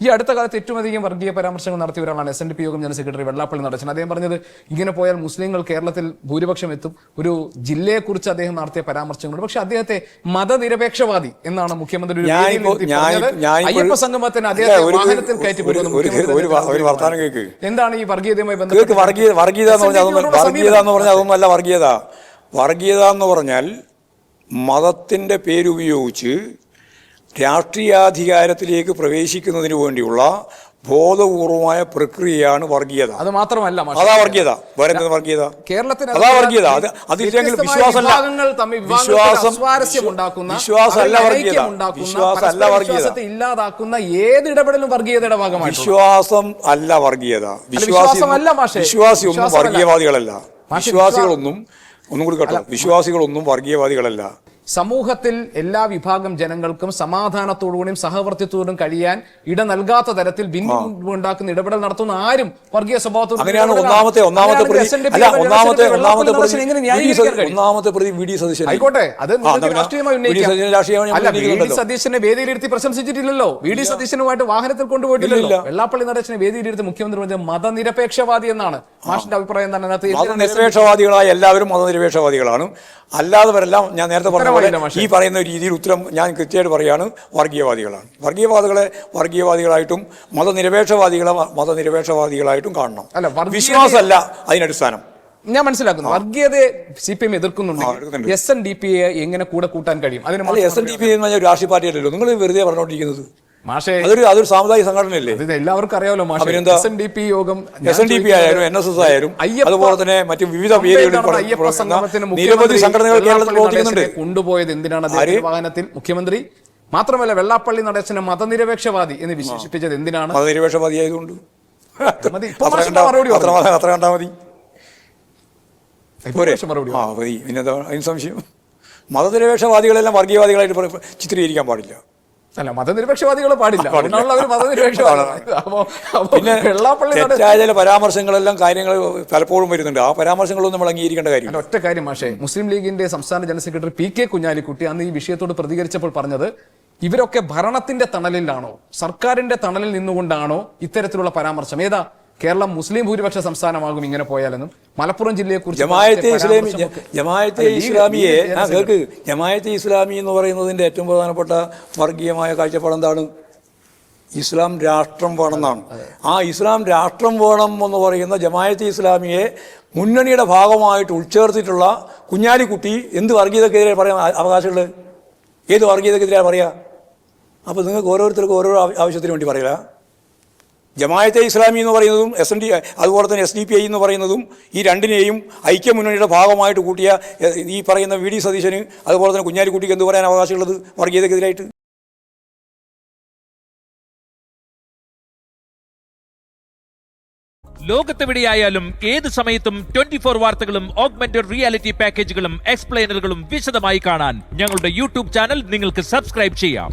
ഈ അടുത്ത കാലത്ത് ഏറ്റവും അധികം വർഗീയ പരാമർശങ്ങൾ നടത്തിയ ഒരാളാണ് SNDP യോഗം ജനറൽ സെക്രട്ടറി വെള്ളാപ്പള്ളി നടേശൻ. അദ്ദേഹം പറഞ്ഞത് ഇങ്ങനെ പോയാൽ മുസ്ലിങ്ങൾ കേരളത്തിൽ ഭൂരിപക്ഷം എത്തും. ഒരു ജില്ലയെക്കുറിച്ച് അദ്ദേഹം നടത്തിയ പരാമർശങ്ങളുണ്ട്. പക്ഷെ അദ്ദേഹത്തെ മതനിരപേക്ഷവാദി എന്നാണ് മുഖ്യമന്ത്രി അയ്യപ്പ സംഗമത്തിന് അദ്ദേഹത്തെ വാഹനത്തിൽ കയറ്റി എന്താണ് ഈ വർഗീയതയുമായി ബന്ധപ്പെട്ട് വർഗീയത എന്ന് പറഞ്ഞാൽ മതത്തിന്റെ പേരുപയോഗിച്ച് രാഷ്ട്രീയാധികാരത്തിലേക്ക് പ്രവേശിക്കുന്നതിന് വേണ്ടിയുള്ള ബോധപൂർവമായ പ്രക്രിയയാണ് വർഗീയത. അത് മാത്രമല്ല അതാ വർഗീയത. വേറെ എന്താ വർഗീയത? കേരളത്തിൽ അതാ വർഗീയത. അതില്ലെങ്കിൽ വിശ്വാസമല്ല വർഗീയത. ഇല്ലാതാക്കുന്ന ഏത് ഇടപെടലും വർഗീയതയുടെ ഭാഗമാണ്. വിശ്വാസം അല്ല വർഗീയത. വിശ്വാസിയൊന്നും വർഗീയവാദികളല്ല. വിശ്വാസികളൊന്നും വർഗീയവാദികളല്ല. സമൂഹത്തിൽ എല്ലാ വിഭാഗം ജനങ്ങൾക്കും സമാധാനത്തോടുകൂടിയും സഹവർത്തിത്തോടും കഴിയാൻ ഇട നൽകാത്ത തരത്തിൽ ഭിന്നിപ്പ് ഉണ്ടാക്കുന്ന ഇടപെടൽ നടത്തുന്ന ആരും വർഗീയ സ്വഭാവത്തോട് ആയിക്കോട്ടെ. അത് സതീശനെ വേദിയിലിരുത്തി പ്രശംസിച്ചിട്ടില്ലല്ലോ. VD സതീശനുമായിട്ട് വാഹനത്തിൽ കൊണ്ടുപോയിട്ടില്ലല്ലോ. വെള്ളാപ്പള്ളി നടേശനെ വേദിയിലിരുത്തി മുഖ്യമന്ത്രി പറഞ്ഞ മതനിരപേക്ഷവാദി എന്നാണ്. മാഷിന്റെ അഭിപ്രായം എന്താണ്? മതനിരപേക്ഷവാദികളായ എല്ലാവരും മതനിരപേക്ഷവാദികളാണ്. അല്ലാത്തവരെല്ലാം ഞാൻ നേരത്തെ പറഞ്ഞ ഈ പറയുന്ന രീതിയിൽ ഉത്തരം ഞാൻ കൃത്യമായിട്ട് പറയാണ്, വർഗീയവാദികളാണ്. വർഗീയവാദികളായിട്ടും മതനിരപേക്ഷവാദികളായിട്ടും കാണണം. വിശ്വാസമല്ല അതിനടിസ്ഥാനം. ഞാൻ മനസ്സിലാക്കുന്നു വർഗീയതയെ CPM എതിർക്കുന്നുണ്ട്. SNDP എങ്ങനെ കൂടെ കൂട്ടാൻ കഴിയും? SNDP ഒരു രാഷ്ട്രീയ പാർട്ടിയല്ലല്ലോ. നിങ്ങൾ വെറുതെ പറഞ്ഞുകൊണ്ടിരിക്കുന്നത്. അതൊരു സാമുദായിക സംഘടനയല്ലേ? എല്ലാവർക്കും അറിയാമല്ലോ. SNDP യോഗം SNDP ആയാലും NSS ആയാലും അതുപോലെ തന്നെ മറ്റു വിവിധ നിരവധി സംഘടനകൾ കേരളത്തിൽ പ്രവർത്തിക്കുന്നുണ്ട്. കൊണ്ടുപോയത് എന്തിനാണ്? വാഹനത്തിൽ മുഖ്യമന്ത്രി മാത്രമല്ല വെള്ളാപ്പള്ളി നടേശനെ മതനിരപേക്ഷവാദി എന്ന് വിശേഷിപ്പിച്ചത് എന്തിനാണ്? മതനിരപേക്ഷവാദി ആയതുകൊണ്ട്. അത്ര കണ്ടാ മതി. അതിന് സംശയം. മതനിരപേക്ഷവാദികളെല്ലാം വർഗീയവാദികളായിട്ട് ചിത്രീകരിക്കാൻ പാടില്ല. അല്ല, മതനിരപേക്ഷവാദികൾ പാടില്ല. പിന്നെ തെറ്റായ ചില പരാമർശങ്ങളെല്ലാം കാര്യങ്ങൾ പലപ്പോഴും വരുന്നുണ്ട്. ആ പരാമർശങ്ങളൊന്നും നമ്മൾ അംഗീകരിക്കേണ്ട കാര്യം. ഒറ്റ കാര്യം മാഷേ, മുസ്ലിം ലീഗിന്റെ സംസ്ഥാന ജനറൽ സെക്രട്ടറി PK കുഞ്ഞാലിക്കുട്ടി അന്ന് ഈ വിഷയത്തോട് പ്രതികരിച്ചപ്പോൾ പറഞ്ഞത് ഇവരൊക്കെ ഭരണത്തിന്റെ തണലിലാണോ, സർക്കാരിന്റെ തണലിൽ നിന്നുകൊണ്ടാണോ ഇത്തരത്തിലുള്ള പരാമർശം? ഏതാ കേരളം മുസ്ലിം ഭൂരിപക്ഷ സംസ്ഥാനമാകും ഇങ്ങനെ പോയാലെന്നും മലപ്പുറം ജില്ലയെ കുറിച്ച് ജമാഅത്തെ ഇസ്ലാമി എന്ന് പറയുന്നതിന്റെ ഏറ്റവും പ്രധാനപ്പെട്ട വർഗീയമായ കാഴ്ചപ്പാട് എന്താണ്? ഇസ്ലാം രാഷ്ട്രം വേണമെന്നാണ്. ആ ഇസ്ലാം രാഷ്ട്രം വേണം എന്ന് പറയുന്ന ജമാഅത്തെ ഇസ്ലാമിയെ മുന്നണിയുടെ ഭാഗമായിട്ട് ഉൾച്ചേർത്തിട്ടുള്ള കുഞ്ഞാലിക്കുട്ടി എന്ത് വർഗീയതക്കെതിരെ പറയാൻ അവകാശമുള്ളത്? ഏത് വർഗീയതക്കെതിരെ പറയാ? അപ്പോൾ നിങ്ങൾക്ക് ഓരോരുത്തർക്കും ഓരോ ആവശ്യത്തിന് വേണ്ടി പറയില്ല. ജമാഅത്തെ ഇസ്ലാമി എന്ന് പറയുന്നതും അതുപോലെ തന്നെ SDPI എന്ന് പറയുന്നതും ഈ രണ്ടിനെയും ഐക്യമുന്നണിയുടെ ഭാഗമായിട്ട് കൂട്ടിയ ഈ പറയുന്ന VD സതീശന് അതുപോലെ തന്നെ കുഞ്ഞാലിക്കുട്ടിക്ക് എന്ത് പറയാൻ അവകാശമുള്ളത് വർഗീയതക്കെതിരായിട്ട്? ലോകത്തെവിടെയായാലും ഏത് സമയത്തും 24 വാർത്തകളും ഓഗ്മെന്റഡ് റിയാലിറ്റി പാക്കേജുകളും എക്സ്പ്ലെയിനറുകളും വിശദമായി കാണാൻ ഞങ്ങളുടെ YouTube ചാനൽ നിങ്ങൾക്ക് സബ്സ്ക്രൈബ് ചെയ്യാം.